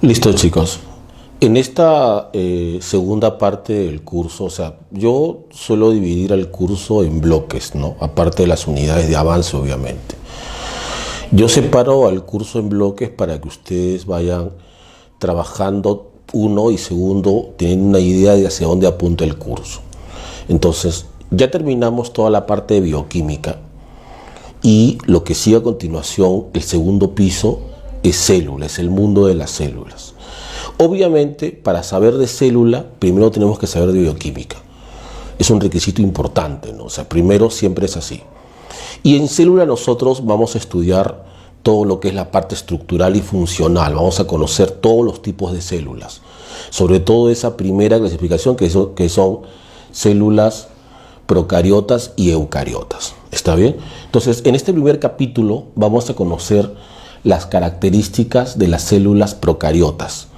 Listo, chicos. En esta segunda parte del curso, yo suelo dividir el curso en bloques, ¿no? Aparte de las unidades de avance, obviamente. Yo separo al curso en bloques para que ustedes vayan trabajando uno y segundo, tienen una idea de hacia dónde apunta el curso. Entonces, ya terminamos toda la parte de bioquímica y lo que sigue a continuación, el segundo piso, es células, es el mundo de las células. Obviamente, para saber de célula, primero tenemos que saber de bioquímica. Es un requisito importante, ¿no? Primero siempre es así. Y en célula nosotros vamos a estudiar todo lo que es la parte estructural y funcional. Vamos a conocer todos los tipos de células. Sobre todo esa primera clasificación que son células procariotas y eucariotas. ¿Está bien? Entonces, en este primer capítulo vamos a conocer las características de las células procariotas.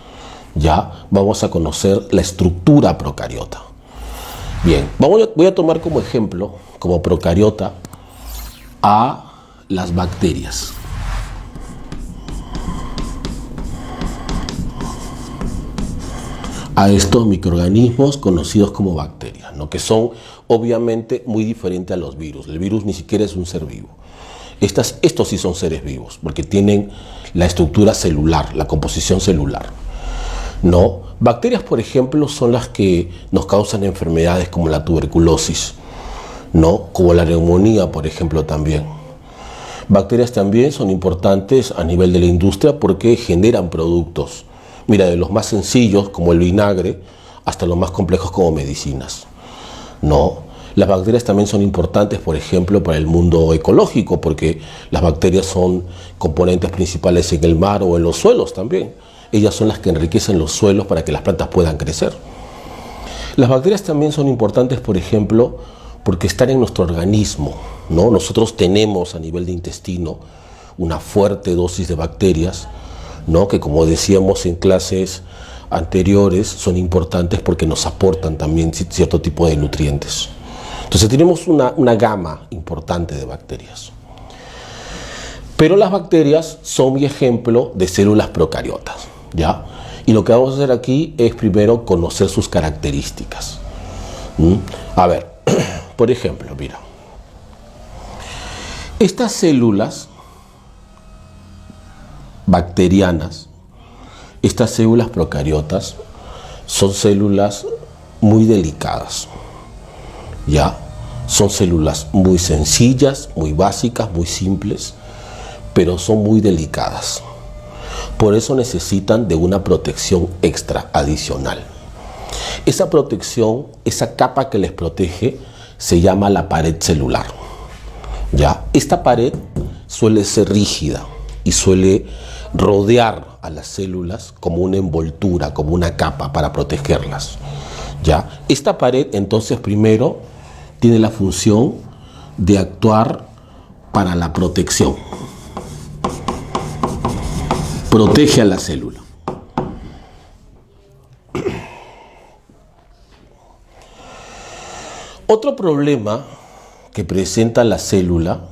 Ya vamos a conocer la estructura procariota. Bien, voy a tomar como ejemplo, como procariota, a las bacterias. A estos microorganismos conocidos como bacterias, ¿no? Que son obviamente muy diferentes a los virus. El virus ni siquiera es un ser vivo. Estos sí son seres vivos, porque tienen la estructura celular, la composición celular. No, bacterias, por ejemplo, son las que nos causan enfermedades como la tuberculosis, ¿no? Como la neumonía, por ejemplo, también. Bacterias también son importantes a nivel de la industria porque generan productos. Mira, de los más sencillos, como el vinagre, hasta los más complejos como medicinas, ¿no? Las bacterias también son importantes, por ejemplo, para el mundo ecológico, porque las bacterias son componentes principales en el mar o en los suelos también. Ellas son las que enriquecen los suelos para que las plantas puedan crecer. Las bacterias también son importantes, por ejemplo, porque están en nuestro organismo, ¿no? Nosotros tenemos a nivel de intestino una fuerte dosis de bacterias, ¿no? Que, como decíamos en clases anteriores, son importantes porque nos aportan también cierto tipo de nutrientes. Entonces tenemos una gama importante de bacterias. Pero las bacterias son mi ejemplo de células procariotas, ¿ya? Y lo que vamos a hacer aquí es primero conocer sus características. A ver, por ejemplo, mira. Estas células bacterianas, estas células procariotas, son células muy delicadas, ¿ya? Son células muy sencillas, muy básicas, muy simples, pero son muy delicadas. Por eso necesitan de una protección extra adicional. Esa protección, esa capa que les protege, se llama la pared celular, ¿ya? Esta pared suele ser rígida y suele rodear a las células como una envoltura, como una capa para protegerlas, ¿ya? Esta pared, entonces, primero tiene la función de actuar para la protección. Protege a la célula. Otro problema que presenta la célula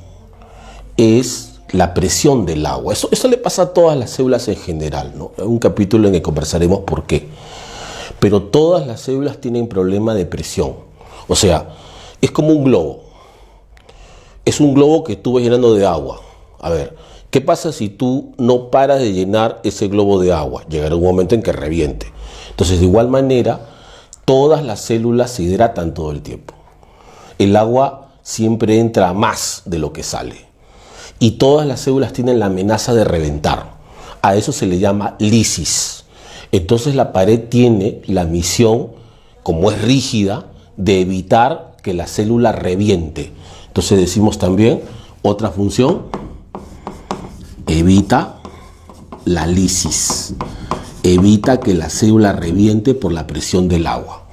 es la presión del agua. Eso le pasa a todas las células en general, ¿no? Hay un capítulo en el que conversaremos por qué. Pero todas las células tienen problema de presión. O sea, es como un globo. Es un globo que tú vas llenando de agua. A ver, ¿qué pasa si tú no paras de llenar ese globo de agua? Llegará un momento en que reviente. Entonces, de igual manera, todas las células se hidratan todo el tiempo. El agua siempre entra más de lo que sale. Y todas las células tienen la amenaza de reventar. A eso se le llama lisis. Entonces la pared tiene la misión, como es rígida, de evitar que la célula reviente. Entonces decimos también, otra función, evita la lisis. Evita que la célula reviente por la presión del agua.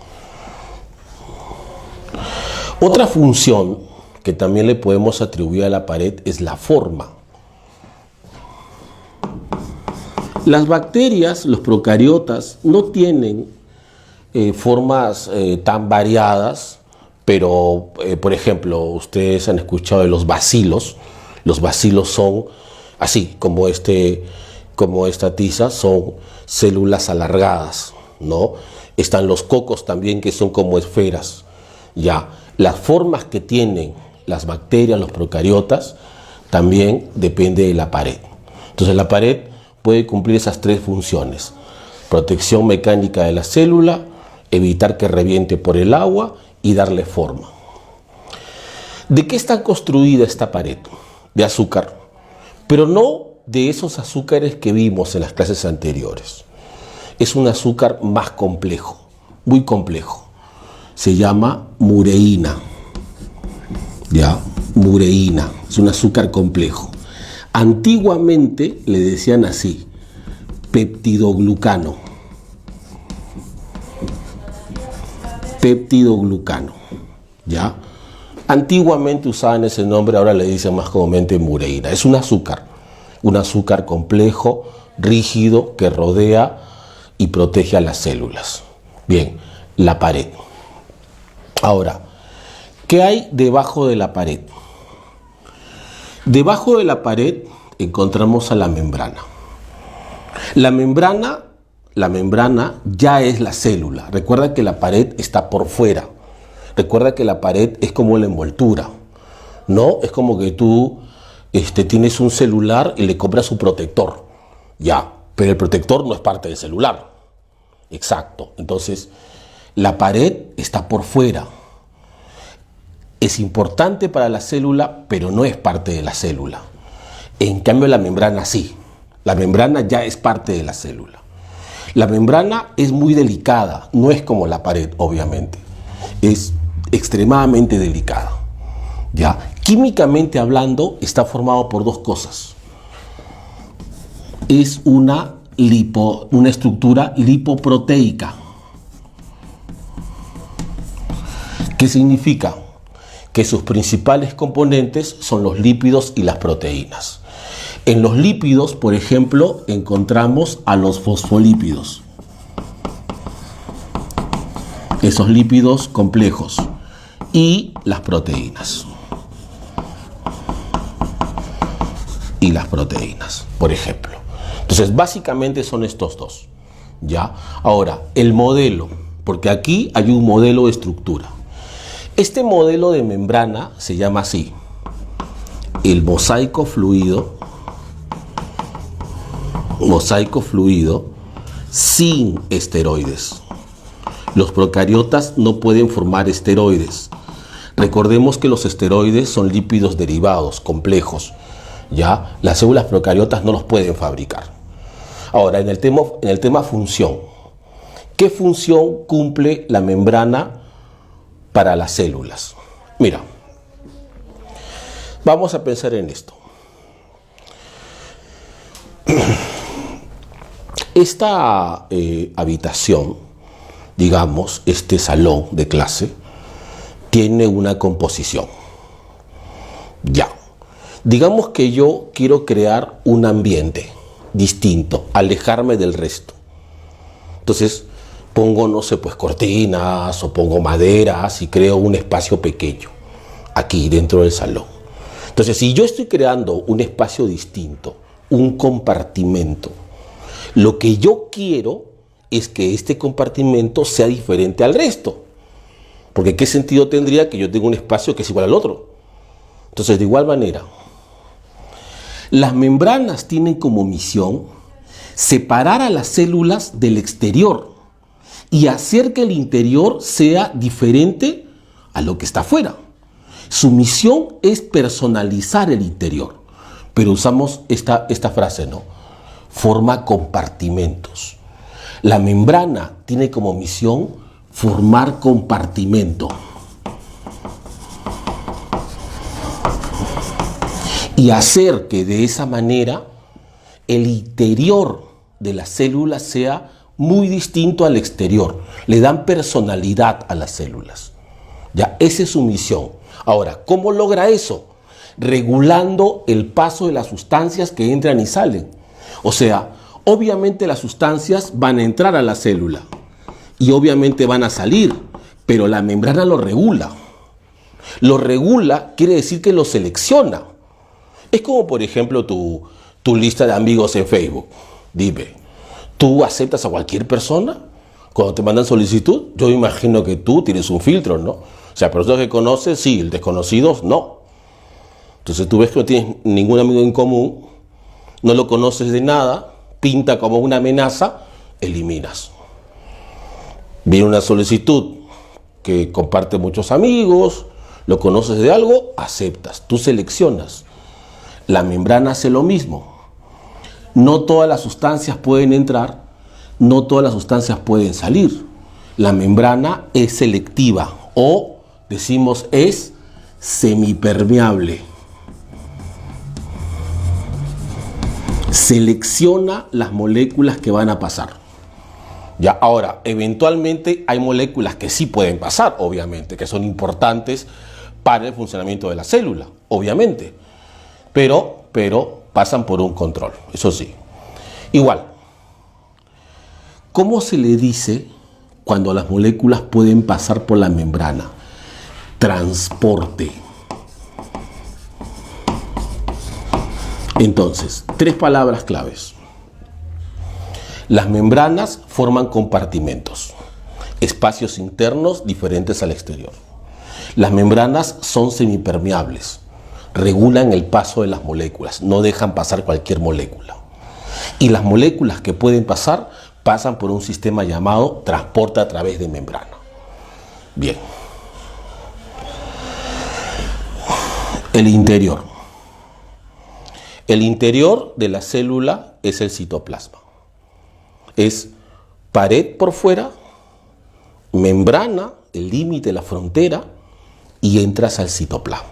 Otra función que también le podemos atribuir a la pared es la forma. Las bacterias, los procariotas, no tienen formas tan variadas, pero por ejemplo, ustedes han escuchado de los bacilos. Los bacilos son así como este como esta tiza, son células alargadas, ¿no? Están los cocos también, que son como esferas. Ya, las formas que tienen las bacterias, los procariotas, también depende de la pared. Entonces la pared puede cumplir esas tres funciones: protección mecánica de la célula, evitar que reviente por el agua y darle forma. ¿De qué está construida esta pared? De azúcar, pero no de esos azúcares que vimos en las clases anteriores. Es un azúcar más complejo, muy complejo. Se llama mureína. Ya, mureína, es un azúcar complejo. Antiguamente le decían así: peptidoglucano. Peptidoglucano, ¿ya? Antiguamente usaban ese nombre, ahora le dicen más comúnmente mureína. Es un azúcar complejo, rígido, que rodea y protege a las células. Bien, la pared. Ahora, ¿qué hay debajo de la pared? Debajo de la pared encontramos a la membrana. La membrana ya es la célula. Recuerda que la pared está por fuera. Recuerda que la pared es como la envoltura, ¿no? Es como que tú tienes un celular y le compras su protector. Ya, pero el protector no es parte del celular. Exacto. Entonces, la pared está por fuera. Es importante para la célula, pero no es parte de la célula. En cambio, la membrana sí. La membrana ya es parte de la célula. La membrana es muy delicada, no es como la pared, obviamente. Es extremadamente delicada. ¿Ya? Químicamente hablando, está formado por dos cosas. Es una estructura lipoproteica. ¿Qué significa? Que sus principales componentes son los lípidos y las proteínas. En los lípidos, por ejemplo, encontramos a los fosfolípidos. Esos lípidos complejos. Y las proteínas. Y las proteínas, por ejemplo. Entonces, básicamente son estos dos. ¿Ya? Ahora, el modelo, porque aquí hay un modelo de estructura. Este modelo de membrana se llama así: el mosaico fluido sin esteroides. Los procariotas no pueden formar esteroides. Recordemos que los esteroides son lípidos derivados, complejos. ¿Ya? Las células procariotas no los pueden fabricar. Ahora, en el tema función. ¿Qué función cumple la membrana para las células? Mira, vamos a pensar en esto. Esta habitación, digamos, este salón de clase, tiene una composición. Ya. Digamos que yo quiero crear un ambiente distinto, alejarme del resto. Entonces, pongo, no sé, pues cortinas o pongo maderas y creo un espacio pequeño aquí dentro del salón. Entonces, si yo estoy creando un espacio distinto, un compartimento, lo que yo quiero es que este compartimento sea diferente al resto. Porque ¿qué sentido tendría que yo tenga un espacio que es igual al otro? Entonces, de igual manera, las membranas tienen como misión separar a las células del exterior y hacer que el interior sea diferente a lo que está afuera. Su misión es personalizar el interior, pero usamos esta frase, ¿no? Forma compartimentos. La membrana tiene como misión formar compartimento y hacer que de esa manera el interior de la célula sea muy distinto al exterior. Le dan personalidad a las células. Ya, esa es su misión. Ahora, ¿cómo logra eso? Regulando el paso de las sustancias que entran y salen. O sea, obviamente las sustancias van a entrar a la célula y obviamente van a salir, pero la membrana lo regula. Lo regula quiere decir que lo selecciona. Es como, por ejemplo, tu tu lista de amigos en Facebook. Dime, ¿tú aceptas a cualquier persona cuando te mandan solicitud? Yo imagino que tú tienes un filtro, ¿no? O sea, personas que conoces, sí, desconocidos, no. Entonces tú ves que no tienes ningún amigo en común, no lo conoces de nada, pinta como una amenaza, eliminas. Viene una solicitud que comparte muchos amigos, lo conoces de algo, aceptas, tú seleccionas. La membrana hace lo mismo. No todas las sustancias pueden entrar, no todas las sustancias pueden salir. La membrana es selectiva o decimos es semipermeable. Selecciona las moléculas que van a pasar. Ya, ahora, eventualmente hay moléculas que sí pueden pasar, obviamente, que son importantes para el funcionamiento de la célula, obviamente. Pero pasan por un control, eso sí. Igual, ¿cómo se le dice cuando las moléculas pueden pasar por la membrana? Transporte. Entonces, 3 palabras claves. Las membranas forman compartimentos, espacios internos diferentes al exterior. Las membranas son semipermeables, regulan el paso de las moléculas, no dejan pasar cualquier molécula. Y las moléculas que pueden pasar, pasan por un sistema llamado transporte a través de membrana. Bien. El interior. El interior de la célula es el citoplasma. Es pared por fuera, membrana, el límite, la frontera, y entras al citoplasma.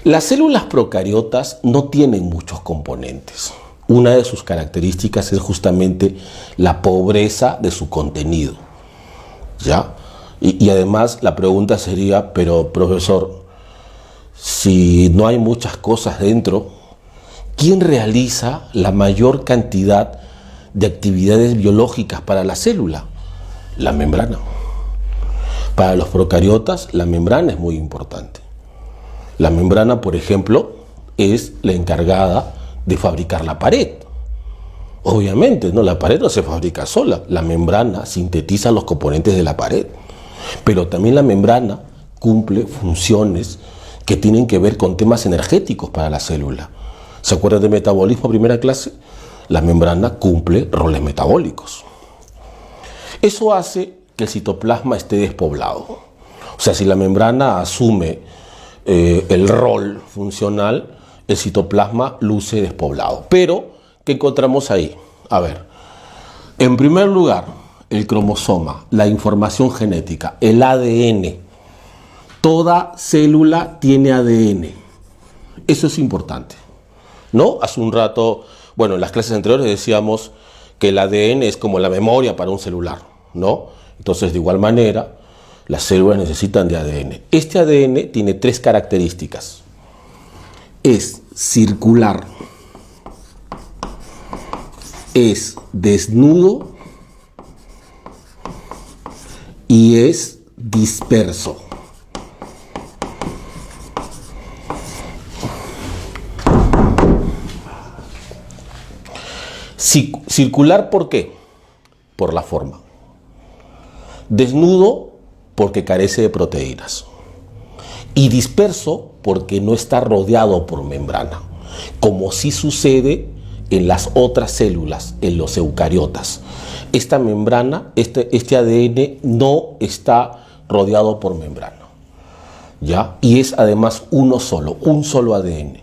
Las células procariotas no tienen muchos componentes. Una de sus características es justamente la pobreza de su contenido. ¿Ya? Y además la pregunta sería, pero profesor, si no hay muchas cosas dentro, ¿quién realiza la mayor cantidad de actividades biológicas para la célula? La membrana. Para los procariotas, la membrana es muy importante. La membrana, por ejemplo, es la encargada de fabricar la pared. Obviamente, ¿no? La pared no se fabrica sola. La membrana sintetiza los componentes de la pared. Pero también la membrana cumple funciones que tienen que ver con temas energéticos para la célula. ¿Se acuerdan de metabolismo, primera clase? La membrana cumple roles metabólicos. Eso hace que el citoplasma esté despoblado. O sea, si la membrana asume el rol funcional, el citoplasma luce despoblado. Pero, ¿qué encontramos ahí? A ver, en primer lugar, el cromosoma, la información genética, el ADN. Toda célula tiene ADN. Eso es importante, ¿no? Hace un rato, bueno, en las clases anteriores decíamos que el ADN es como la memoria para un celular, ¿no? Entonces, de igual manera, las células necesitan de ADN. Este ADN tiene 3 características. Es circular, es desnudo y es disperso. Circular, ¿por qué? Por la forma. Desnudo, porque carece de proteínas. Y disperso, porque no está rodeado por membrana, como sí sucede en las otras células, en los eucariotas. Esta membrana, este ADN no está rodeado por membrana, ¿ya? Y es además un solo ADN,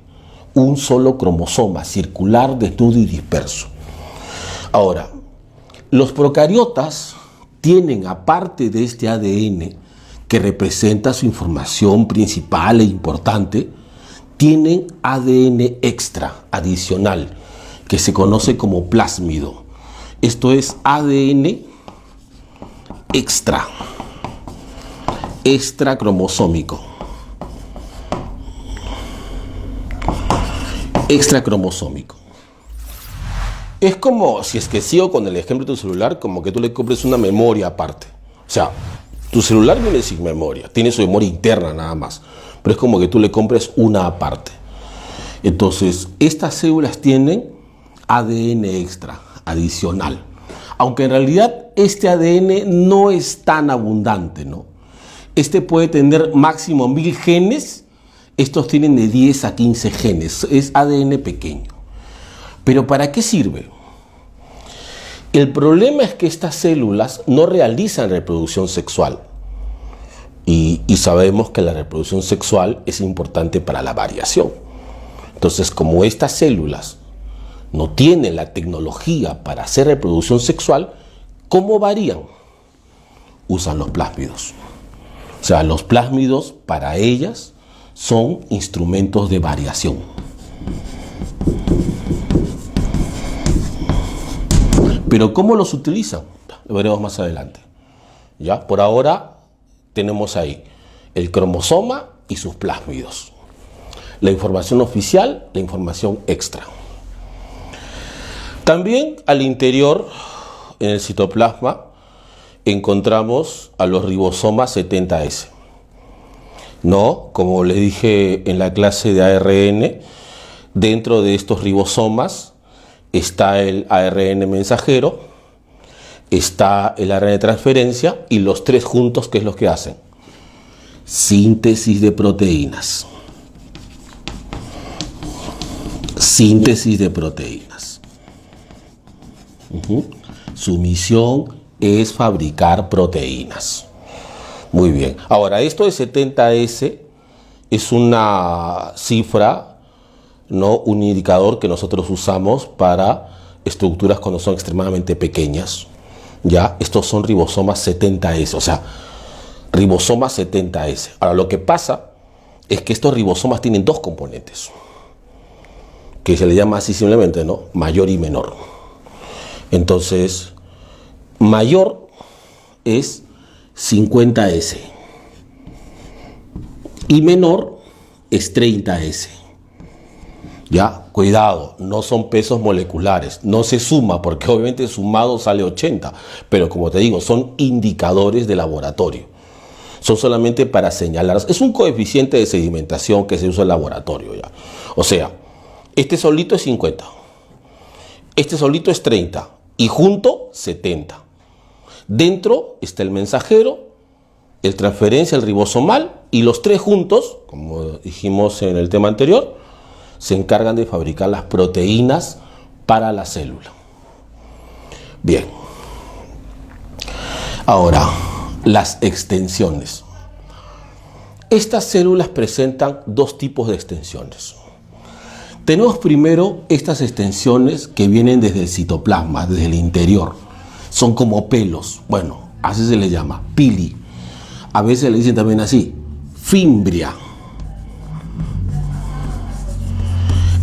un solo cromosoma, circular, desnudo y disperso. Ahora, los procariotas tienen, aparte de este ADN que representa su información principal e importante, tienen ADN extra, adicional, que se conoce como plásmido. Esto es ADN extracromosómico. Extracromosómico. Es como, si es que sigo con el ejemplo de tu celular, como que tú le compres una memoria aparte. O sea, tu celular viene sin memoria, tiene su memoria interna nada más, pero es como que tú le compres una aparte. Entonces, estas células tienen ADN extra, adicional. Aunque en realidad este ADN no es tan abundante, ¿no? Este puede tener máximo 1000 genes, estos tienen de 10 a 15 genes, es ADN pequeño. ¿Pero para qué sirve? El problema es que estas células no realizan reproducción sexual. Y sabemos que la reproducción sexual es importante para la variación. Entonces, como estas células no tienen la tecnología para hacer reproducción sexual, ¿cómo varían? Usan los plásmidos. O sea, los plásmidos para ellas son instrumentos de variación. Pero ¿cómo los utilizan? Lo veremos más adelante. ¿Ya? Por ahora tenemos ahí el cromosoma y sus plásmidos. La información oficial, la información extra. También al interior, en el citoplasma, encontramos a los ribosomas 70S. No, como les dije en la clase de ARN, dentro de estos ribosomas está el ARN mensajero, está el ARN de transferencia y los tres juntos, ¿qué es lo que hacen? Síntesis de proteínas. Síntesis de proteínas. Su misión es fabricar proteínas. Muy bien. Ahora, esto de 70S es una cifra, ¿no? Un indicador que nosotros usamos para estructuras cuando son extremadamente pequeñas. Ya, estos son ribosomas 70S, o sea, ribosomas 70S. Ahora, lo que pasa es que estos ribosomas tienen dos componentes, que se le llama así simplemente, ¿no? Mayor y menor. Entonces, mayor es 50S y menor es 30S. Ya, cuidado, no son pesos moleculares, no se suma porque obviamente sumado sale 80, pero como te digo, son indicadores de laboratorio. Son solamente para señalar, es un coeficiente de sedimentación que se usa en laboratorio ya. O sea, este solito es 50, este solito es 30 y junto 70. Dentro está el mensajero, el transferencia, el ribosomal y los tres juntos, como dijimos en el tema anterior, se encargan de fabricar las proteínas para la célula. Bien. Ahora, las extensiones. Estas células presentan dos tipos de extensiones. Tenemos primero estas extensiones que vienen desde el citoplasma, desde el interior. Son como pelos. Bueno, así se les llama, pili. A veces le dicen también así, fimbria.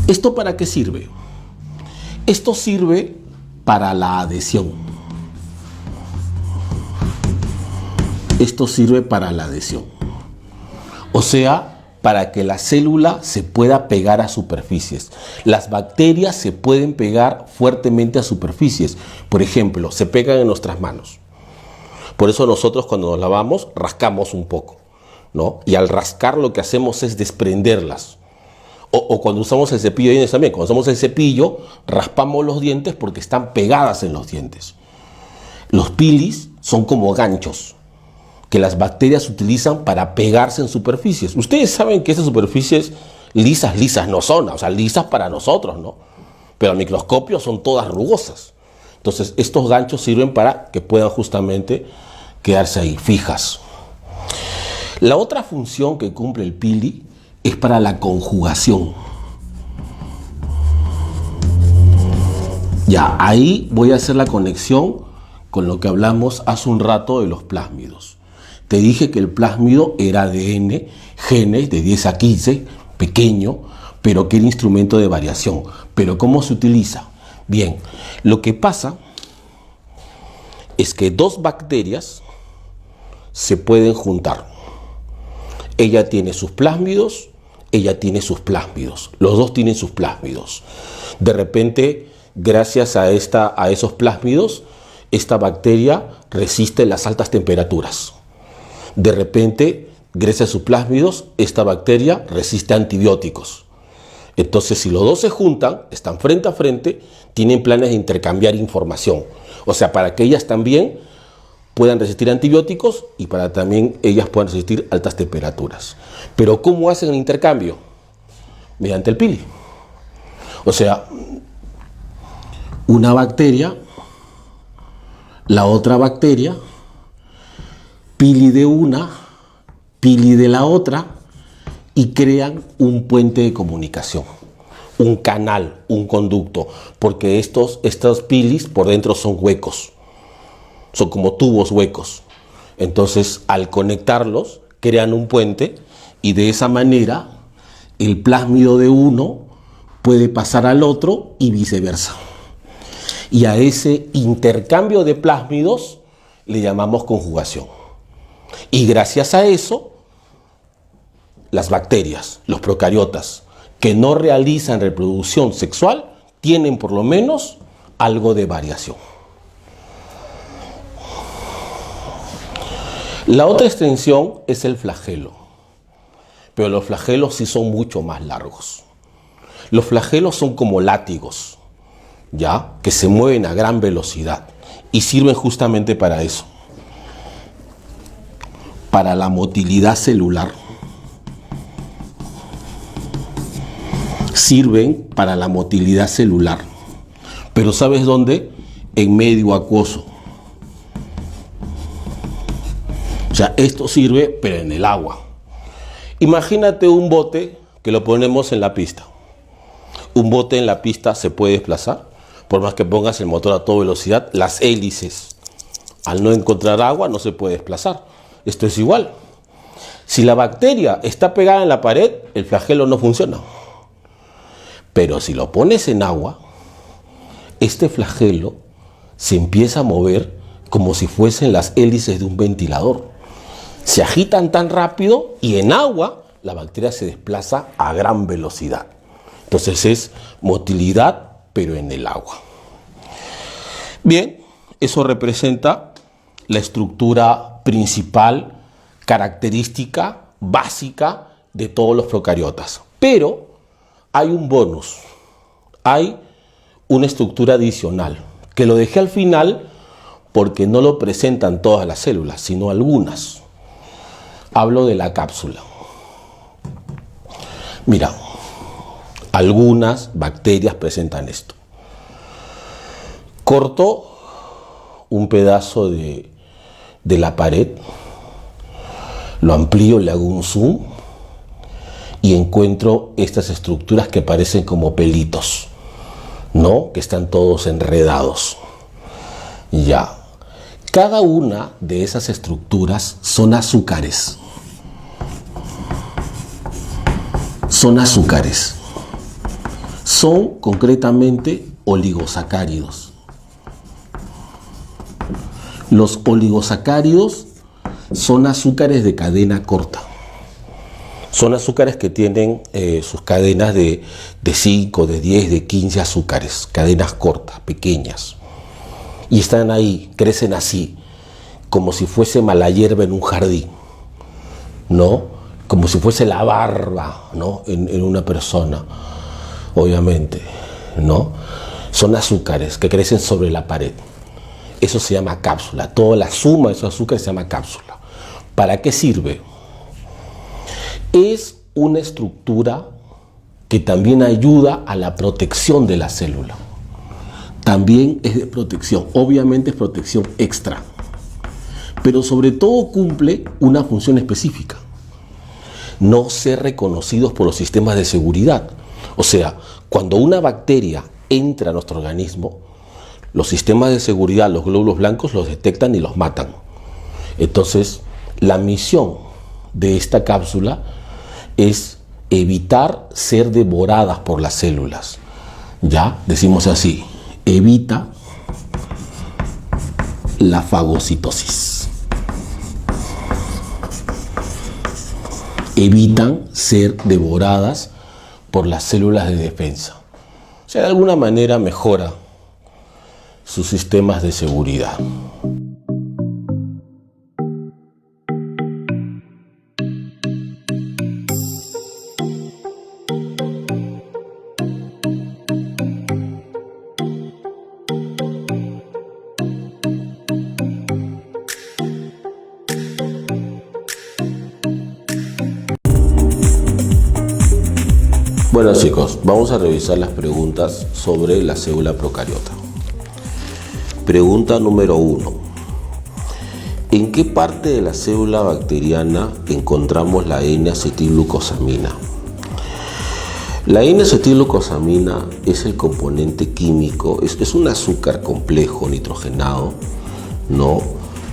¿Esto para qué sirve? Esto sirve para la adhesión. Esto sirve para la adhesión. O sea, para que la célula se pueda pegar a superficies. Las bacterias se pueden pegar fuertemente a superficies. Por ejemplo, se pegan en nuestras manos. Por eso nosotros cuando nos lavamos rascamos un poco, ¿no? Y al rascar lo que hacemos es desprenderlas. O cuando usamos el cepillo de dientes también. Cuando usamos el cepillo, raspamos los dientes porque están pegadas en los dientes. Los pilis son como ganchos que las bacterias utilizan para pegarse en superficies. Ustedes saben que esas superficies lisas no son, o sea, lisas para nosotros, ¿no? Pero al microscopio son todas rugosas. Entonces, estos ganchos sirven para que puedan justamente quedarse ahí, fijas. La otra función que cumple el pili es para la conjugación. Ya, ahí voy a hacer la conexión con lo que hablamos hace un rato de los plásmidos. Te dije que el plásmido era ADN, genes de 10 a 15, pequeño, pero que era instrumento de variación. Pero ¿cómo se utiliza? Bien, lo que pasa es que dos bacterias se pueden juntar. Ella tiene sus plásmidos, ella tiene sus plásmidos. Los dos tienen sus plásmidos. De repente, gracias a esos plásmidos, esta bacteria resiste las altas temperaturas. De repente, gracias a sus plásmidos, esta bacteria resiste antibióticos. Entonces, si los dos se juntan, están frente a frente, tienen planes de intercambiar información. O sea, para que ellas también puedan resistir antibióticos y para también ellas puedan resistir altas temperaturas. Pero ¿cómo hacen el intercambio? Mediante el pili. O sea, una bacteria, la otra bacteria, pili de una, pili de la otra, y crean un puente de comunicación, un canal, un conducto, porque estos pilis por dentro son huecos, son como tubos huecos. Entonces, al conectarlos, crean un puente y de esa manera el plásmido de uno puede pasar al otro y viceversa. Y a ese intercambio de plásmidos le llamamos conjugación. Y gracias a eso, las bacterias, los procariotas, que no realizan reproducción sexual, tienen por lo menos algo de variación. La otra extensión es el flagelo, pero los flagelos sí son mucho más largos. Los flagelos son como látigos, ¿ya? Que se mueven a gran velocidad y sirven justamente para eso, para la motilidad celular. Sirven para la motilidad celular. Pero ¿sabes dónde? En medio acuoso. O sea, esto sirve, pero en el agua. Imagínate un bote que lo ponemos en la pista. Un bote en la pista se puede desplazar. Por más que pongas el motor a toda velocidad, las hélices, al no encontrar agua, no se puede desplazar. Esto es igual. Si la bacteria está pegada en la pared, el flagelo no funciona. Pero si lo pones en agua, este flagelo se empieza a mover como si fuesen las hélices de un ventilador. Se agitan tan rápido y en agua la bacteria se desplaza a gran velocidad. Entonces es motilidad, pero en el agua. Bien, eso representa la estructura principal, característica, básica de todos los procariotas. Pero hay un bonus, hay una estructura adicional, que lo dejé al final porque no lo presentan todas las células, sino algunas. Hablo de la cápsula. Mira, algunas bacterias presentan esto. Corto un pedazo de la pared, lo amplío, le hago un zoom y encuentro estas estructuras que parecen como pelitos, ¿no? Que están todos enredados. Ya. Cada una de esas estructuras son azúcares. Son azúcares. Son concretamente oligosacáridos. Los oligosacáridos son azúcares de cadena corta. Son azúcares que tienen sus cadenas de 5, de 10, de 15 azúcares, cadenas cortas, pequeñas. Y están ahí, crecen así, como si fuese mala hierba en un jardín, ¿no? Como si fuese la barba, ¿no? En una persona, obviamente, ¿no? Son azúcares que crecen sobre la pared. Eso se llama cápsula. Toda la suma de esos azúcares se llama cápsula. ¿Para qué sirve? Es una estructura que también ayuda a la protección de la célula. También es de protección, obviamente es protección extra, pero sobre todo cumple una función específica: no ser reconocidos por los sistemas de seguridad. O sea, cuando una bacteria entra a nuestro organismo, los sistemas de seguridad, los glóbulos blancos, los detectan y los matan. Entonces, la misión de esta cápsula es evitar ser devoradas por las células. Ya decimos así: evita la fagocitosis. Evitan ser devoradas por las células de defensa. O sea, de alguna manera mejora sus sistemas de seguridad. Bueno chicos, vamos a revisar las preguntas sobre la célula procariota. Pregunta número 1. ¿En qué parte de la célula bacteriana encontramos la N-acetilglucosamina? La N-acetilglucosamina es el componente químico, es un azúcar complejo nitrogenado, ¿no?,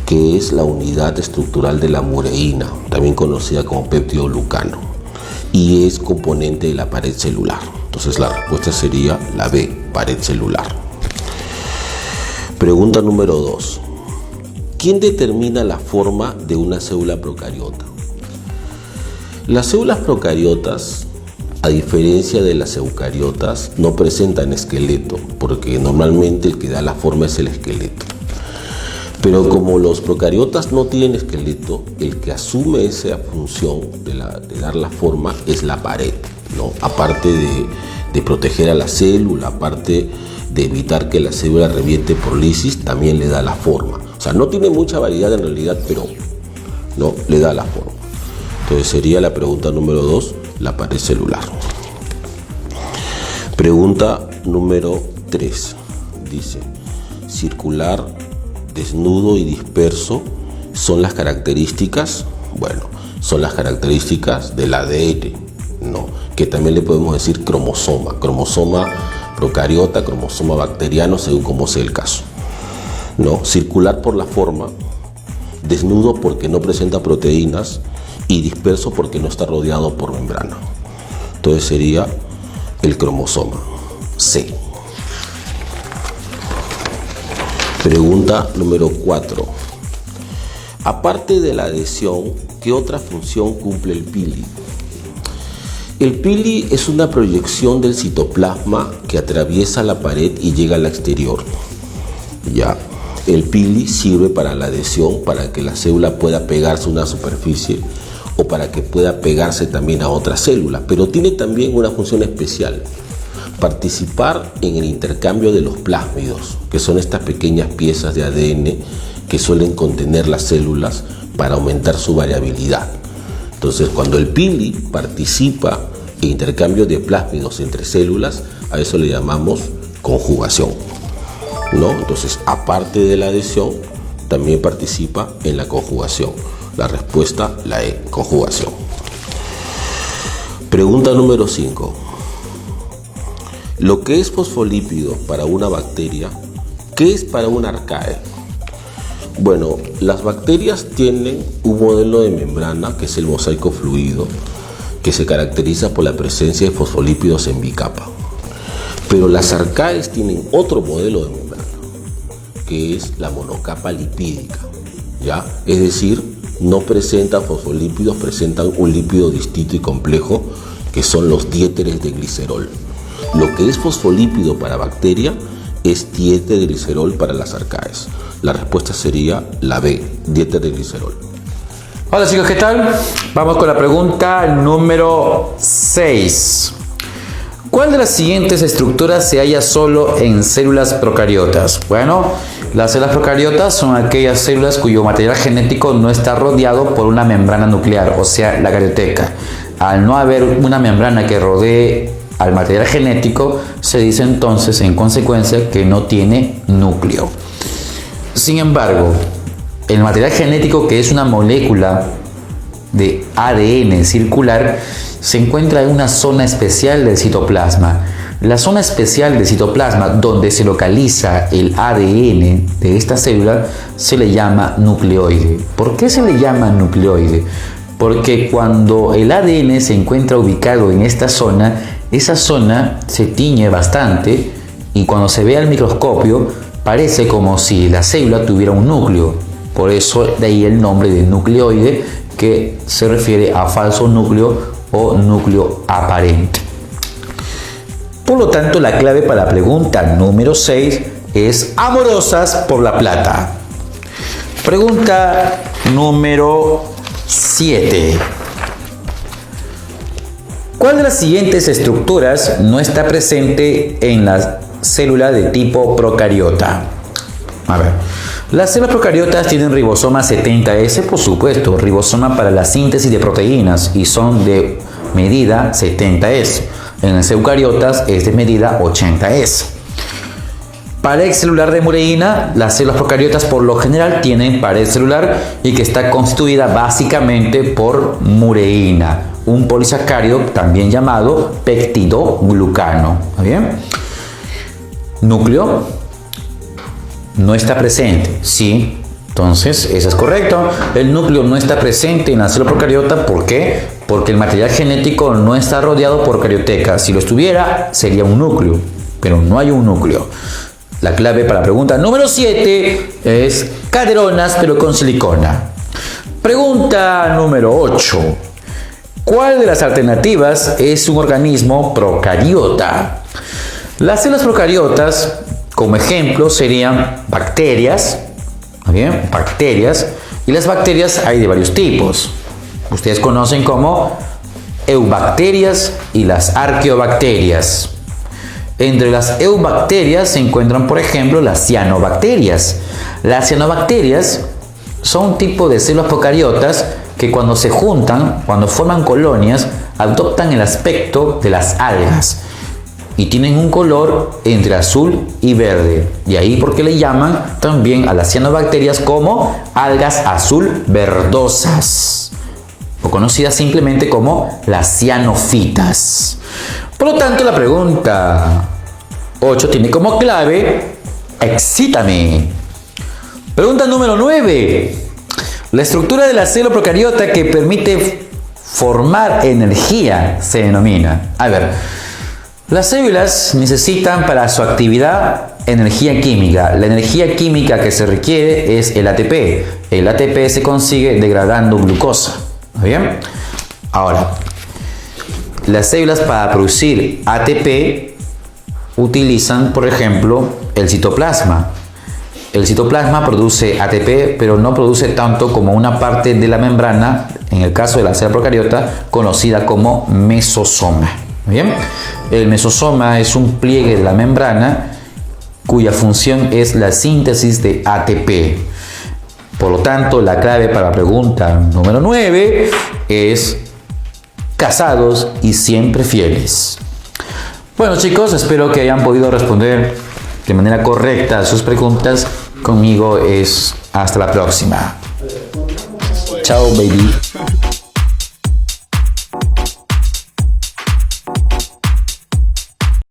que es la unidad estructural de la mureína, también conocida como peptidoglucano, y es componente de la pared celular. Entonces la respuesta sería la B, pared celular. Pregunta número 2. ¿Quién determina la forma de una célula procariota? Las células procariotas, a diferencia de las eucariotas, no presentan esqueleto, porque normalmente el que da la forma es el esqueleto. Pero como los procariotas no tienen esqueleto, el que asume esa función de dar la forma es la pared, ¿no? Aparte de proteger a la célula, aparte de evitar que la célula reviente por lisis, también le da la forma. O sea, no tiene mucha variedad en realidad, pero no le da la forma. Entonces sería la pregunta número 2, la pared celular. Pregunta número 3. Dice, circular, desnudo y disperso son las características, bueno, son las características del ADN, ¿no?, que también le podemos decir cromosoma procariota, cromosoma bacteriano, según como sea el caso, ¿no? Circular por la forma, desnudo porque no presenta proteínas y disperso porque no está rodeado por membrana. Entonces sería el cromosoma C. Pregunta número 4. Aparte de la adhesión, ¿qué otra función cumple el pili? El pili es una proyección del citoplasma que atraviesa la pared y llega al exterior. Ya, el pili sirve para la adhesión, para que la célula pueda pegarse a una superficie o para que pueda pegarse también a otra célula, pero tiene también una función especial: participar en el intercambio de los plásmidos, que son estas pequeñas piezas de ADN que suelen contener las células para aumentar su variabilidad. Entonces, cuando el pili participa en intercambio de plásmidos entre células, a eso le llamamos conjugación, ¿no? Entonces, aparte de la adhesión, también participa en la conjugación. La respuesta, la E, conjugación. Pregunta número 5. Lo que es fosfolípido para una bacteria, ¿qué es para un arcae? Bueno, las bacterias tienen un modelo de membrana que es el mosaico fluido, que se caracteriza por la presencia de fosfolípidos en bicapa. Pero las arcaes tienen otro modelo de membrana, que es la monocapa lipídica, ¿ya? Es decir, no presentan fosfolípidos, presentan un lípido distinto y complejo, que son los diéteres de glicerol. Lo que es fosfolípido para bacteria es diéter de glicerol para las arcaes. La respuesta sería la B, diéter de glicerol. Hola chicos, ¿qué tal? Vamos con la pregunta número 6. ¿Cuál de las siguientes estructuras se halla solo en células procariotas? Bueno, las células procariotas son aquellas células cuyo material genético no está rodeado por una membrana nuclear, o sea, la carioteca. Al no haber una membrana que rodee al material genético, se dice entonces, en consecuencia, que no tiene núcleo. Sin embargo, el material genético, que es una molécula de ADN circular, se encuentra en una zona especial del citoplasma. La zona especial del citoplasma, donde se localiza el ADN de esta célula, se le llama nucleoide. ¿Por qué se le llama nucleoide? Porque cuando el ADN se encuentra ubicado en esta zona, esa zona se tiñe bastante y cuando se ve al microscopio parece como si la célula tuviera un núcleo. Por eso de ahí el nombre de nucleoide, que se refiere a falso núcleo o núcleo aparente. Por lo tanto, la clave para la pregunta número 6 es amorosas por la plata. Pregunta número 7. ¿Cuál de las siguientes estructuras no está presente en la célula de tipo procariota? A ver, las células procariotas tienen ribosoma 70S, por supuesto, ribosoma para la síntesis de proteínas, y son de medida 70S. En las eucariotas es de medida 80S. Pared celular de mureína, las células procariotas por lo general tienen pared celular y que está constituida básicamente por mureína, un polisacárido también llamado peptidoglucano. ¿Está bien? Núcleo no está presente, sí. Entonces, eso es correcto. El núcleo no está presente en la célula procariota. ¿Por qué? Porque el material genético no está rodeado por carioteca. Si lo estuviera, sería un núcleo, pero no hay un núcleo. La clave para la pregunta número 7 es caderonas, pero con silicona. Pregunta número 8. ¿Cuál de las alternativas es un organismo procariota? Las células procariotas, como ejemplo, serían bacterias. ¿Bien? Bacterias. Y las bacterias hay de varios tipos. Ustedes conocen como eubacterias y las arqueobacterias. Entre las eubacterias se encuentran, por ejemplo, las cianobacterias. Las cianobacterias son un tipo de células procariotas que cuando se juntan, cuando forman colonias, adoptan el aspecto de las algas y tienen un color entre azul y verde. Y ahí porque le llaman también a las cianobacterias como algas azul verdosas, o conocidas simplemente como las cianofitas. Por lo tanto, la pregunta 8 tiene como clave excítame. Pregunta número 9. La estructura de la célula procariota que permite formar energía se denomina. A ver, las células necesitan para su actividad energía química. La energía química que se requiere es el ATP. El ATP se consigue degradando glucosa. ¿Está bien? Ahora, las células para producir ATP utilizan, por ejemplo, el citoplasma. El citoplasma produce ATP, pero no produce tanto como una parte de la membrana, en el caso de la célula procariota, conocida como mesosoma. ¿Bien? El mesosoma es un pliegue de la membrana cuya función es la síntesis de ATP. Por lo tanto, la clave para la pregunta número 9 es casados y siempre fieles. Bueno, chicos, espero que hayan podido responder de manera correcta a sus preguntas. Conmigo es hasta la próxima. Chao, baby.